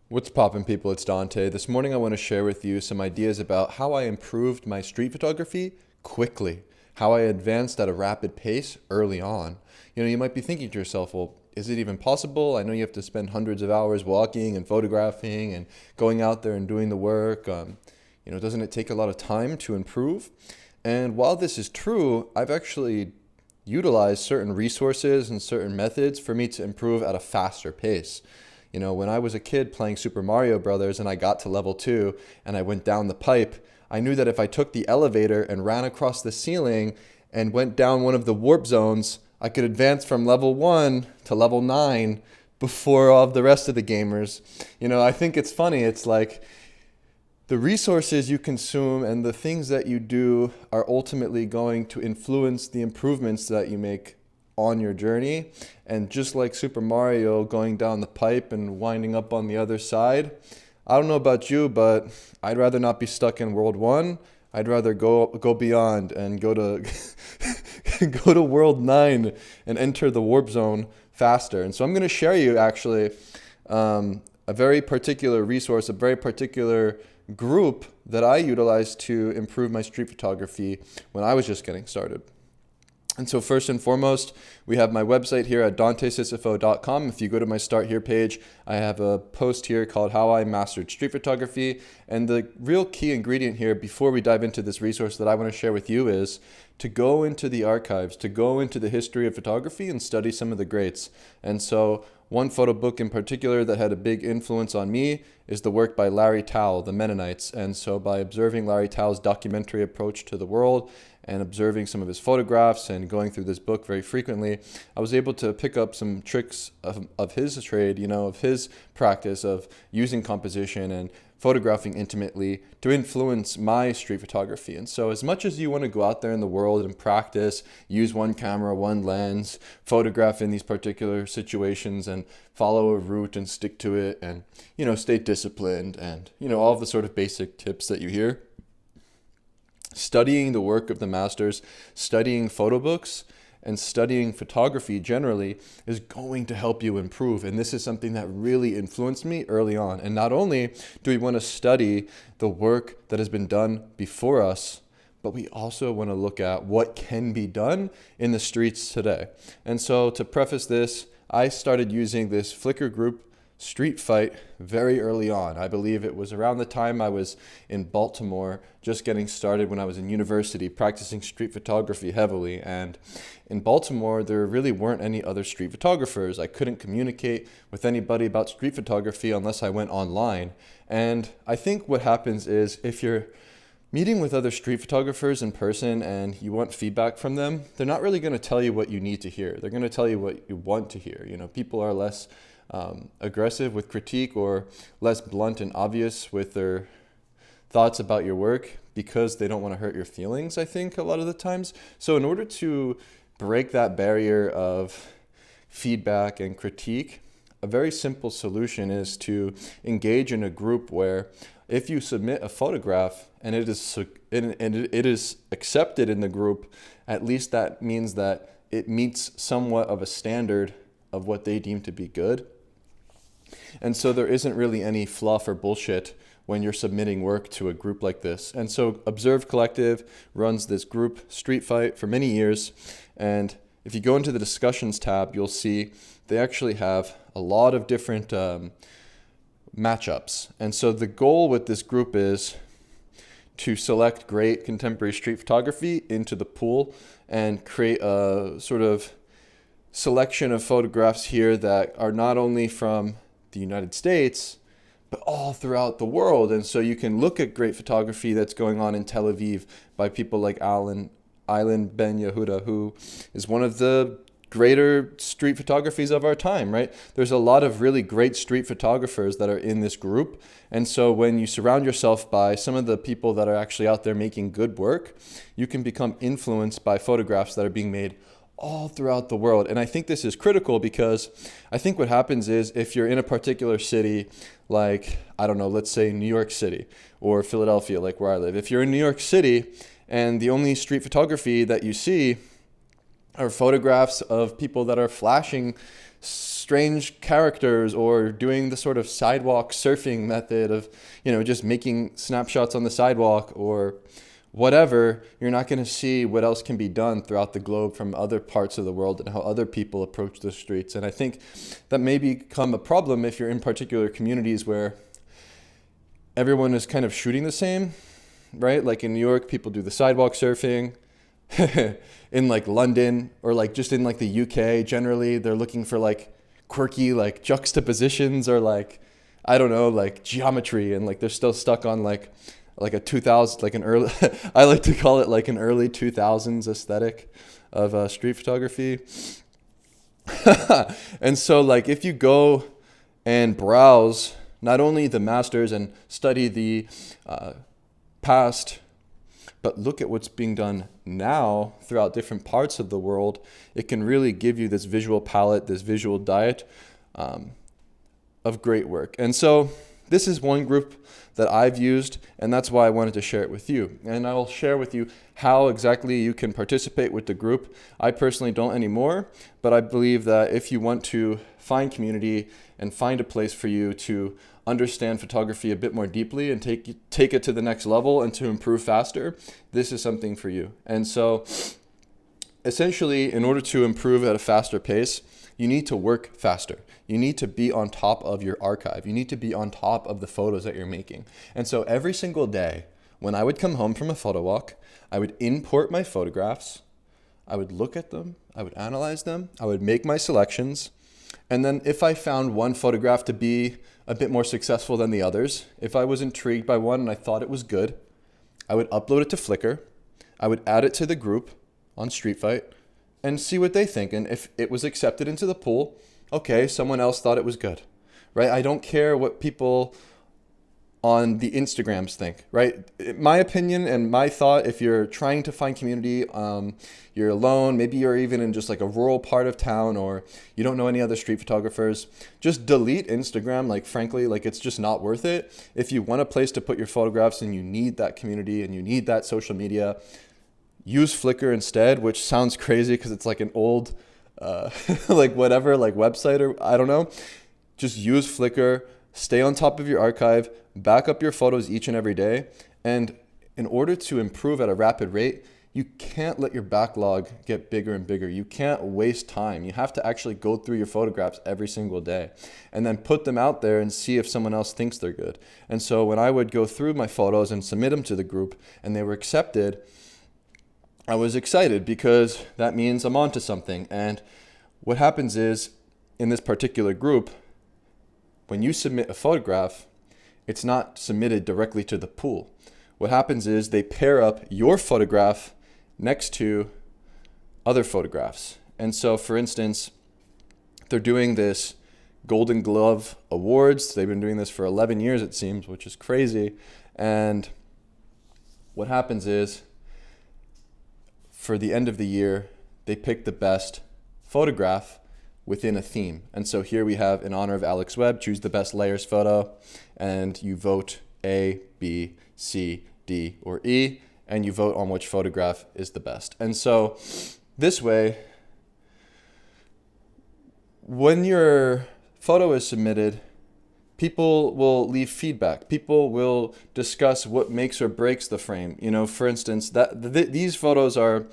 What's poppin', people? It's Dante. This morning I want to share with you some ideas about how I improved my street photography quickly, how I advanced at a rapid pace early on. You might be thinking to yourself, well, is it even possible? I know you have to spend hundreds of hours walking and photographing and going out there and doing the work. Doesn't it take a lot of time to improve? And while this is true, I've actually utilized certain resources and certain methods for me to improve at a faster pace. When I was a kid playing Super Mario Brothers and I got to level 2 and I went down the pipe, I knew that if I took the elevator and ran across the ceiling and went down one of the warp zones, I could advance from level 1 to level 9 before all of the rest of the gamers. I think it's funny. It's like the resources you consume and the things that you do are ultimately going to influence the improvements that you make on your journey. And just like Super Mario going down the pipe and winding up on the other side, I don't know about you, but I'd rather not be stuck in World 1. I'd rather go beyond and go to go to World 9 and enter the warp zone faster. And so I'm going to share you actually a very particular resource, a very particular group that I utilized to improve my street photography when I was just getting started. And so first and foremost, we have my website here at dantesisifo.com. If you go to my Start Here page, I have a post here called How I Mastered Street Photography. And the real key ingredient here before we dive into this resource that I want to share with you is to go into the archives, to go into the history of photography and study some of the greats. And so one photo book in particular that had a big influence on me is the work by Larry Towell, The Mennonites. And so by observing Larry Towell's documentary approach to the world and observing some of his photographs and going through this book very frequently, I was able to pick up some tricks of his trade, of his practice of using composition and photographing intimately to influence my street photography. And so as much as you want to go out there in the world and practice, use one camera, one lens, photograph in these particular situations and follow a route and stick to it and, stay disciplined and, all of the sort of basic tips that you hear, studying the work of the masters, studying photo books, and studying photography generally is going to help you improve. And this is something that really influenced me early on. And not only do we want to study the work that has been done before us, but we also want to look at what can be done in the streets today. And so to preface this, I started using this Flickr group Street Fight very early on. I believe it was around the time I was in Baltimore, just getting started when I was in university, practicing street photography heavily. And in Baltimore, there really weren't any other street photographers. I couldn't communicate with anybody about street photography unless I went online. And I think what happens is if you're meeting with other street photographers in person and you want feedback from them, they're not really going to tell you what you need to hear. They're going to tell you what you want to hear. People are less aggressive with critique or less blunt and obvious with their thoughts about your work because they don't want to hurt your feelings, I think, a lot of the times. So in order to break that barrier of feedback and critique, a very simple solution is to engage in a group where if you submit a photograph and it is accepted in the group, at least that means that it meets somewhat of a standard of what they deem to be good. And so there isn't really any fluff or bullshit when you're submitting work to a group like this. And so Observe Collective runs this group Street Fight for many years. And if you go into the discussions tab, you'll see they actually have a lot of different matchups. And so the goal with this group is to select great contemporary street photography into the pool and create a sort of selection of photographs here that are not only from the United States, but all throughout the world. And so you can look at great photography that's going on in Tel Aviv by people like Aylan Ben Yehuda, who is one of the greater street photographies of our time, right? There's a lot of really great street photographers that are in this group. And so when you surround yourself by some of the people that are actually out there making good work, you can become influenced by photographs that are being made all throughout the world. And I think this is critical because I think what happens is if you're in a particular city, like, I don't know, let's say New York City or Philadelphia, like where I live. If you're in New York City and the only street photography that you see are photographs of people that are flashing strange characters or doing the sort of sidewalk surfing method of, just making snapshots on the sidewalk or whatever, you're not going to see what else can be done throughout the globe from other parts of the world and how other people approach the streets. And I think that may become a problem if you're in particular communities where everyone is kind of shooting the same, right? Like in New York, people do the sidewalk surfing. In like London or like just in like the UK, generally they're looking for like quirky like juxtapositions or like, I don't know, like geometry, and like they're still stuck on like a 2000, like an early I like to call it like an early 2000s aesthetic of street photography. And so like if you go and browse not only the masters and study the past, but look at what's being done now throughout different parts of the world, it can really give you this visual palette, this visual diet of great work. And so this is one group that I've used, and that's why I wanted to share it with you. And I will share with you how exactly you can participate with the group. I personally don't anymore, but I believe that if you want to find community and find a place for you to understand photography a bit more deeply and take it to the next level and to improve faster, this is something for you. And so essentially, in order to improve at a faster pace, you need to work faster. You need to be on top of your archive. You need to be on top of the photos that you're making. And so every single day, when I would come home from a photo walk, I would import my photographs, I would look at them, I would analyze them, I would make my selections, and then if I found one photograph to be a bit more successful than the others, if I was intrigued by one and I thought it was good, I would upload it to Flickr, I would add it to the group on Street Fight, and see what they think. And if it was accepted into the pool, okay, someone else thought it was good, right? I don't care what people on the Instagrams think, right? My opinion and my thought, if you're trying to find community, you're alone, maybe you're even in just like a rural part of town, or you don't know any other street photographers, just delete Instagram. Like, frankly, like it's just not worth it. If you want a place to put your photographs and you need that community and you need that social media, use Flickr instead, which sounds crazy because it's like an old, like whatever, like website or I don't know. Just use Flickr, stay on top of your archive, back up your photos each and every day. And in order to improve at a rapid rate, you can't let your backlog get bigger and bigger. You can't waste time. You have to actually go through your photographs every single day and then put them out there and see if someone else thinks they're good. And so when I would go through my photos and submit them to the group and they were accepted, I was excited because that means I'm onto something. And what happens is, in this particular group, when you submit a photograph, it's not submitted directly to the pool. What happens is they pair up your photograph next to other photographs. And so, for instance, they're doing this Golden Glove Awards. They've been doing this for 11 years, it seems, which is crazy. And what happens is, for the end of the year, they pick the best photograph within a theme. And so here we have, in honor of Alex Webb, choose the best layers photo, and you vote A, B, C, D, or E, and you vote on which photograph is the best. And so this way, when your photo is submitted, people will leave feedback. People will discuss what makes or breaks the frame. You know, for instance, these photos are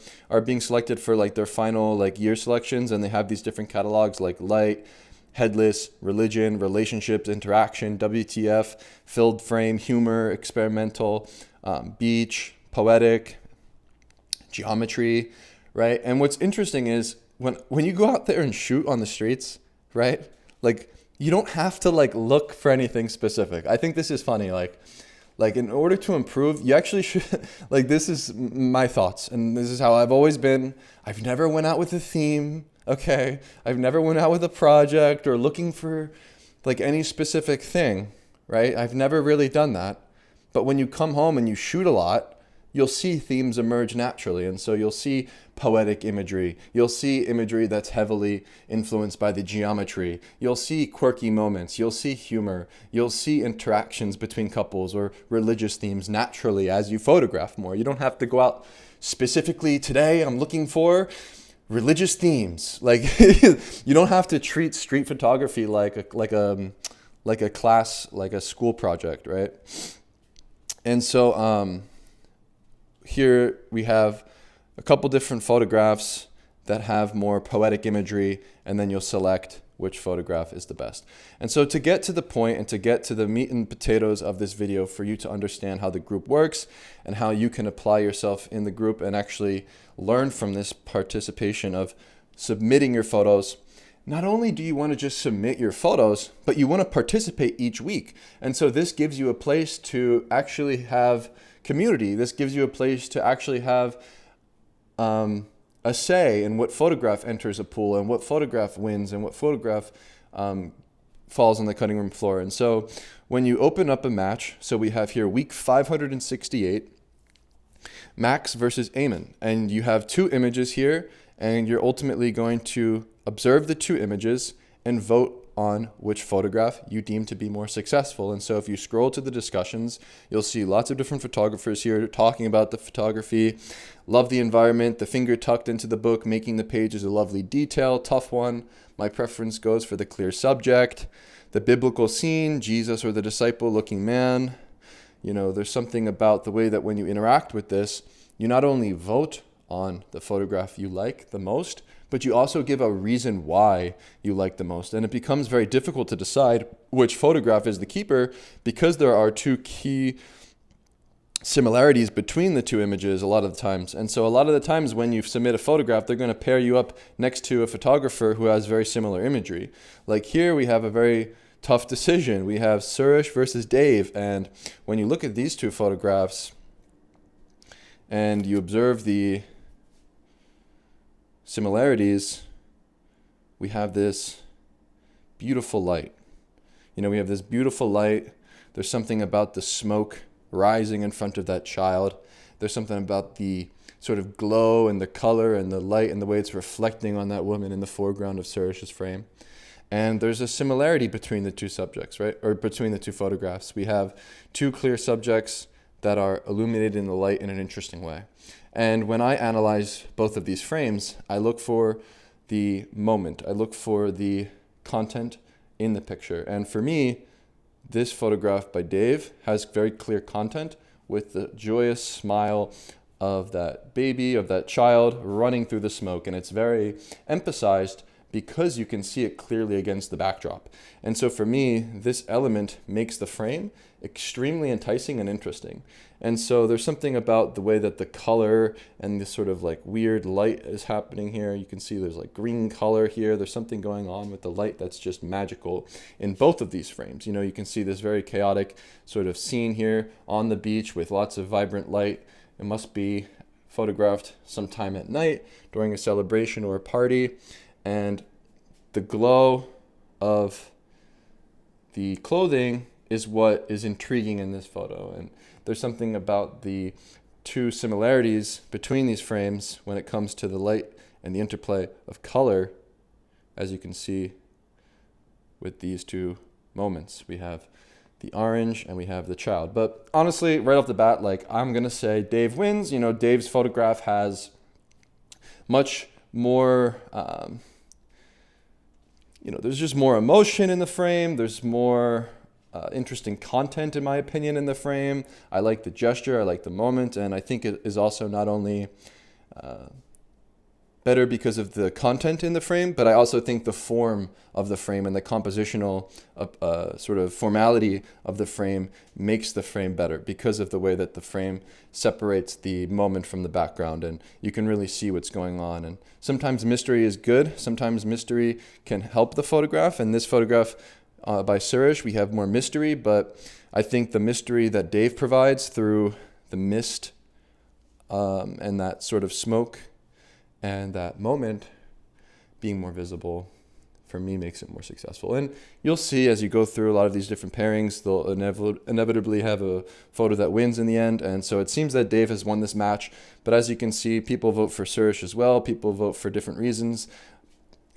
being selected for like their final like year selections, and they have these different catalogs like light, headless, religion, relationships, interaction, WTF, filled frame, humor, experimental, beach, poetic, geometry, right? And what's interesting is when you go out there and shoot on the streets, right? Like, you don't have to like look for anything specific. I think this is funny. Like in order to improve, you actually should, like, this is my thoughts, and this is how I've always been. I've never went out with a theme. Okay. I've never went out with a project or looking for like any specific thing, right? I've never really done that. But when you come home and you shoot a lot, you'll see themes emerge naturally. And so you'll see poetic imagery. You'll see imagery that's heavily influenced by the geometry. You'll see quirky moments. You'll see humor. You'll see interactions between couples or religious themes naturally as you photograph more. You don't have to go out specifically, today I'm looking for religious themes. Like you don't have to treat street photography like a class, like a school project, right? And so here we have a couple different photographs that have more poetic imagery, and then you'll select which photograph is the best. And so to get to the point and to get to the meat and potatoes of this video, for you to understand how the group works and how you can apply yourself in the group and actually learn from this participation of submitting your photos, not only do you want to just submit your photos, but you want to participate each week. And so this gives you a place to actually have community. This gives you a place to actually have a say in what photograph enters a pool and what photograph wins and what photograph falls on the cutting room floor. And so when you open up a match, so we have here week 568, Max versus Eamon, and you have two images here, and you're ultimately going to observe the two images and vote on which photograph you deem to be more successful. And so if you scroll to the discussions, you'll see lots of different photographers here talking about the photography. Love the environment, the finger tucked into the book, making the pages a lovely detail. Tough one. My preference goes for the clear subject. The biblical scene, Jesus or the disciple looking man. You know, there's something about the way that when you interact with this, you not only vote on the photograph you like the most, but you also give a reason why you like the most. And it becomes very difficult to decide which photograph is the keeper, because there are two key similarities between the two images a lot of the times. And so a lot of the times when you submit a photograph, they're going to pair you up next to a photographer who has very similar imagery. Like here we have a very tough decision. We have Suresh versus Dave. And when you look at these two photographs and you observe the similarities, we have this beautiful light. You know, we have this beautiful light. There's something about the smoke rising in front of that child. There's something about the sort of glow and the color and the light and the way it's reflecting on that woman in the foreground of Suresh's frame. And there's a similarity between the two subjects, right? Or between the two photographs. We have two clear subjects that are illuminated in the light in an interesting way. And when I analyze both of these frames, I look for the moment. I look for the content in the picture. And for me, this photograph by Dave has very clear content with the joyous smile of that baby, of that child running through the smoke. And it's very emphasized because you can see it clearly against the backdrop. And so for me, this element makes the frame extremely enticing and interesting. And so there's something about the way that the color and this sort of like weird light is happening here. You can see there's like green color here. There's something going on with the light that's just magical in both of these frames. You know, you can see this very chaotic sort of scene here on the beach with lots of vibrant light. It must be photographed sometime at night during a celebration or a party. And the glow of the clothing is what is intriguing in this photo. And there's something about the two similarities between these frames when it comes to the light and the interplay of color, as you can see with these two moments. We have the orange and we have the child. But honestly, right off the bat, like, I'm going to say Dave wins. You know, Dave's photograph has much more there's just more emotion in the frame. There's more interesting content, in my opinion, in the frame. I like the gesture. I like the moment. And I think it is also not only better because of the content in the frame, but I also think the form of the frame and the compositional sort of formality of the frame makes the frame better because of the way that the frame separates the moment from the background, and you can really see what's going on. And sometimes mystery is good. Sometimes mystery can help the photograph. And this photograph by Suresh, we have more mystery, but I think the mystery that Dave provides through the mist and that sort of smoke and that moment being more visible, for me, makes it more successful. And you'll see as you go through a lot of these different pairings, they'll inevitably have a photo that wins in the end. And so it seems that Dave has won this match. But as you can see, people vote for Suresh as well. People vote for different reasons.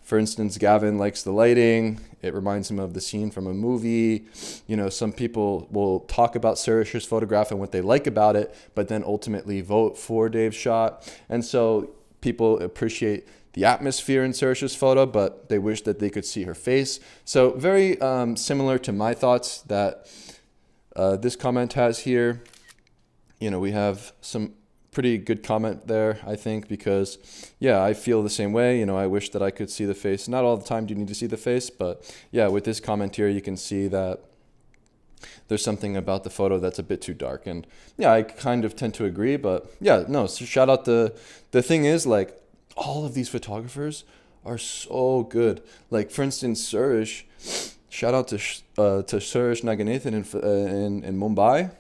For instance, Gavin likes the lighting. It reminds him of the scene from a movie. You know, some people will talk about Suresh's photograph and what they like about it, but then ultimately vote for Dave's shot. And so people appreciate the atmosphere in Surish's photo, but they wish that they could see her face. So very similar to my thoughts that this comment has here. You know, we have some pretty good comment there, I think, because yeah, I feel the same way. You know, I wish that I could see the face. Not all the time do you need to see the face, but yeah, with this comment here, you can see that there's something about the photo that's a bit too dark. And yeah, I kind of tend to agree, but yeah, no, so shout out the thing is, like, all of these photographers are so good. Like, for instance, Surish, shout out to Surish Naganathan in Mumbai.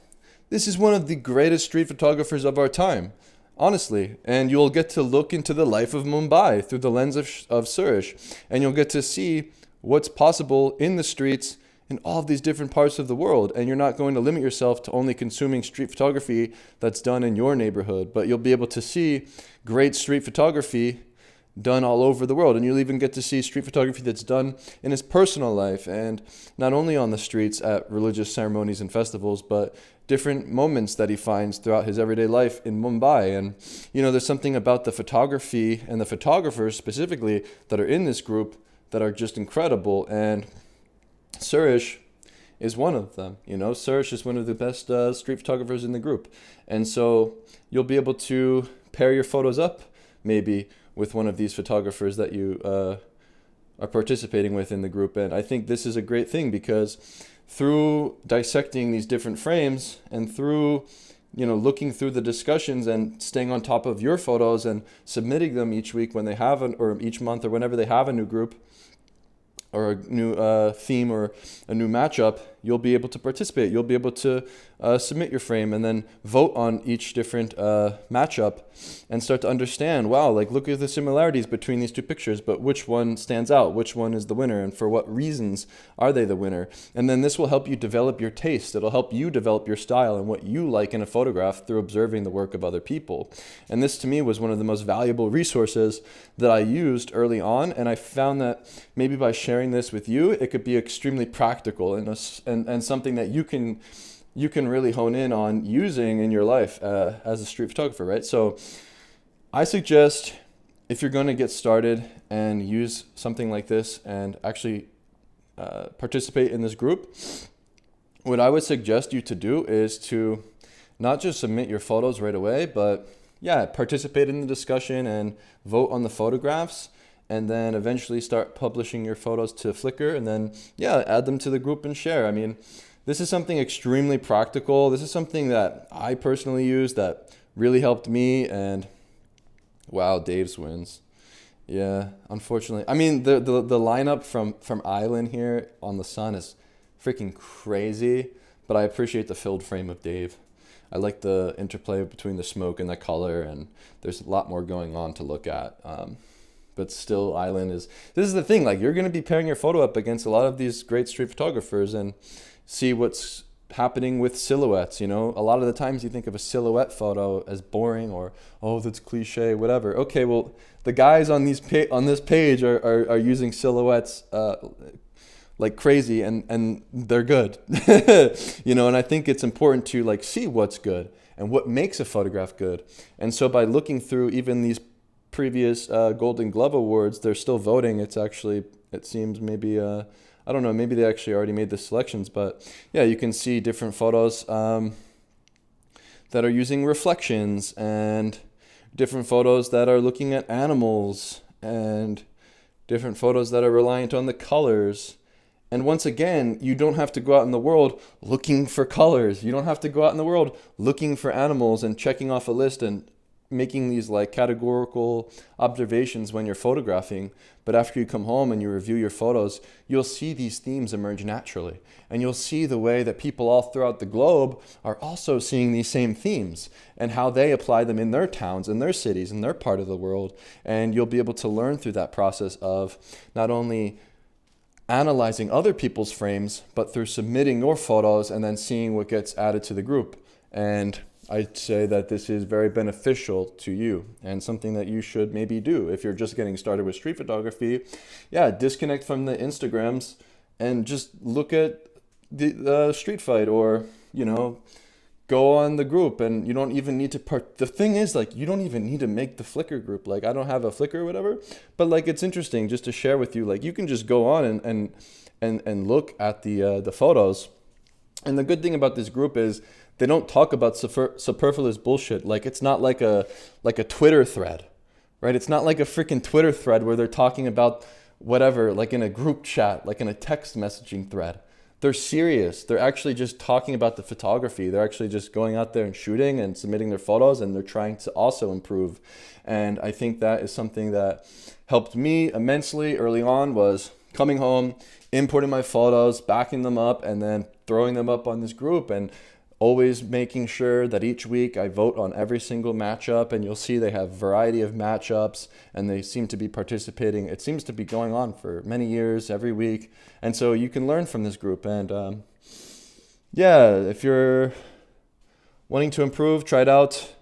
This is one of the greatest street photographers of our time, honestly. And you'll get to look into the life of Mumbai through the lens of Surish. And you'll get to see what's possible in the streets in all of these different parts of the world. And you're not going to limit yourself to only consuming street photography that's done in your neighborhood, but you'll be able to see great street photography done all over the world. And you'll even get to see street photography that's done in his personal life, and not only on the streets at religious ceremonies and festivals, but different moments that he finds throughout his everyday life in Mumbai. And you know, there's something about the photography and the photographers specifically that are in this group that are just incredible, and Surish is one of them. You know, Surish is one of the best street photographers in the group, and so you'll be able to pair your photos up maybe with one of these photographers that you are participating with in the group. And I think this is a great thing, because through dissecting these different frames and through, you know, looking through the discussions and staying on top of your photos and submitting them each week when they have or each month or whenever they have a new group or a new theme or a new matchup, you'll be able to participate. You'll be able to submit your frame and then vote on each different matchup and start to understand, wow, like, look at the similarities between these two pictures, but which one stands out? Which one is the winner? And for what reasons are they the winner? And then this will help you develop your taste. It'll help you develop your style and what you like in a photograph through observing the work of other people. And this, to me, was one of the most valuable resources that I used early on. And I found that maybe by sharing this with you, it could be extremely practical and something that you can really hone in on using in your life as a street photographer, right? So I suggest, if you're going to get started and use something like this and actually participate in this group, what I would suggest you to do is to not just submit your photos right away, but yeah, participate in the discussion and vote on the photographs, and then eventually start publishing your photos to Flickr, and then yeah, add them to the group and share. I mean, this is something extremely practical. This is something that I personally use that really helped me. And wow, Dave's wins. Yeah, unfortunately. I mean, the lineup from Island here on the sun is freaking crazy, but I appreciate the filled frame of Dave. I like the interplay between the smoke and the color, and there's a lot more going on to look at. But still, Island is, this is the thing, like, you're going to be pairing your photo up against a lot of these great street photographers and see what's happening with silhouettes. You know, a lot of the times you think of a silhouette photo as boring or, oh, that's cliche, whatever. Okay, well, the guys on this page are using silhouettes like crazy, and they're good. You know, and I think it's important to, like, see what's good and what makes a photograph good. And so by looking through even these previous Golden Glove Awards, they're still voting. It's actually, it seems maybe, I don't know, maybe they actually already made the selections, but yeah, you can see different photos that are using reflections, and different photos that are looking at animals, and different photos that are reliant on the colors. And once again, you don't have to go out in the world looking for colors. You don't have to go out in the world looking for animals and checking off a list and making these like categorical observations when you're photographing. But after you come home and you review your photos, you'll see these themes emerge naturally. And you'll see the way that people all throughout the globe are also seeing these same themes and how they apply them in their towns, in their cities, in their part of the world. And you'll be able to learn through that process of not only analyzing other people's frames, but through submitting your photos and then seeing what gets added to the group. And I'd say that this is very beneficial to you and something that you should maybe do if you're just getting started with street photography. Yeah, disconnect from the Instagrams and just look at the street fight, or, you know, go on the group, and you don't even need to the thing is, like, you don't even need to make the Flickr group. Like, I don't have a Flickr or whatever, but like, it's interesting just to share with you. Like, you can just go on and look at the photos. And the good thing about this group is they don't talk about superfluous bullshit. Like, it's not like a Twitter thread, right? It's not like a freaking Twitter thread where they're talking about whatever, like in a group chat, like in a text messaging thread. They're serious. They're actually just talking about the photography. They're actually just going out there and shooting and submitting their photos, and they're trying to also improve. And I think that is something that helped me immensely early on, was coming home, importing my photos, backing them up, and then throwing them up on this group, and always making sure that each week I vote on every single matchup. And you'll see they have a variety of matchups, and they seem to be participating. It seems to be going on for many years, every week. And so you can learn from this group. And yeah, if you're wanting to improve, try it out.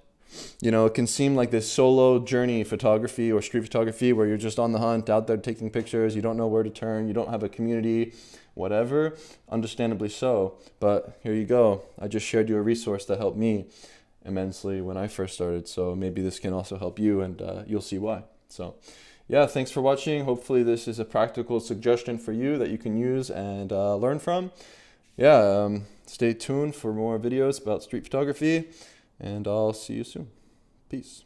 You know, it can seem like this solo journey photography or street photography where you're just on the hunt, out there taking pictures, you don't know where to turn, you don't have a community, whatever, understandably so. But here you go. I just shared you a resource that helped me immensely when I first started. So maybe this can also help you, and you'll see why. So yeah, thanks for watching. Hopefully this is a practical suggestion for you that you can use and learn from. Yeah, stay tuned for more videos about street photography, and I'll see you soon. Peace.